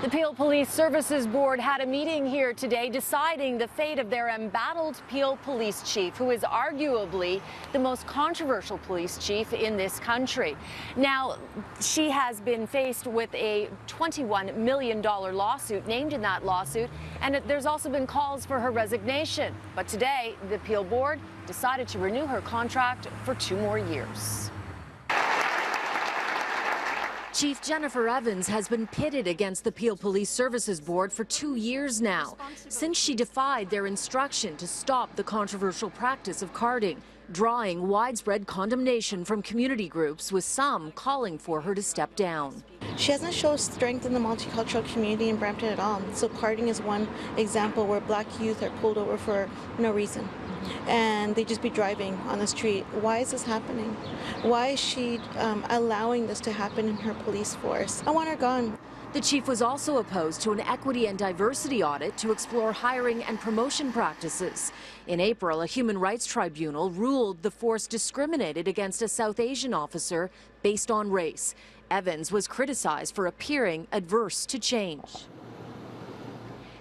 The Peel Police Services Board had a meeting here today deciding the fate of their embattled Peel police chief, who is arguably the most controversial police chief in this country. Now, she has been faced with a $21 million lawsuit named in that lawsuit, and there's also been calls for her resignation. But today, the Peel Board decided to renew her contract for 2 more years. Chief Jennifer Evans has been pitted against the Peel Police Services Board for 2 years now, since she defied their instruction to stop the controversial practice of carding, drawing widespread condemnation from community groups, with some calling for her to step down. She hasn't shown strength in the multicultural community in Brampton at all. So carding is one example where black youth are pulled over for no reason. And they just be driving on the street. Why is this happening? Why is she allowing this to happen in her police force? I want her gone. The chief was also opposed to an equity and diversity audit to explore hiring and promotion practices. In April, a human rights tribunal ruled the force discriminated against a South Asian officer based on race. Evans was criticized for appearing adverse to change.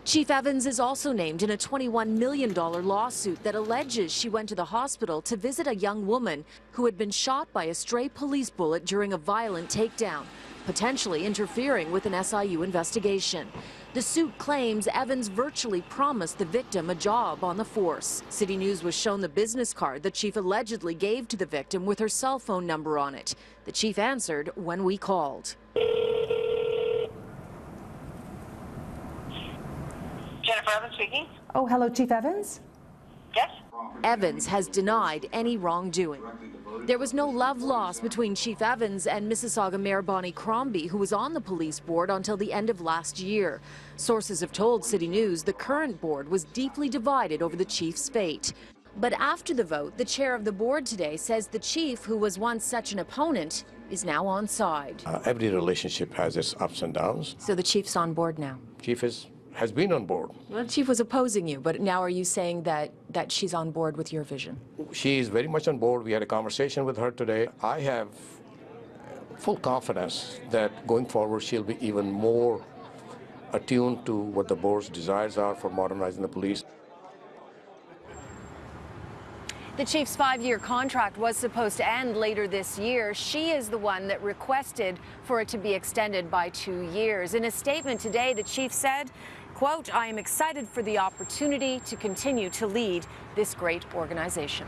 Chief Evans is also named in a $21 million lawsuit that alleges she went to the hospital to visit a young woman who had been shot by a stray police bullet during a violent takedown, potentially interfering with an SIU investigation. The suit claims Evans virtually promised the victim a job on the force. City News was shown the business card the chief allegedly gave to the victim with her cell phone number on it. The chief answered when we called. Jennifer Evans speaking. Oh, hello, Chief Evans? Yes? Evans has denied any wrongdoing. There was no love lost between Chief Evans and Mississauga Mayor Bonnie Crombie, who was on the police board until the end of last year. Sources have told City News the current board was deeply divided over the chief's fate. But after the vote, the chair of the board today says the chief, who was once such an opponent, is now on side. Every relationship has its ups and downs. So the chief's on board now? Chief has been on board. Well, the chief was opposing you, but now are you saying that she's on board with your vision? She is very much on board. We had a conversation with her today. I have full confidence that going forward she'll be even more attuned to what the board's desires are for modernizing the police. The chief's 5-year contract was supposed to end later this year. She is the one that requested for it to be extended by 2 years. In a statement today, the chief said, quote, "I am excited for the opportunity to continue to lead this great organization."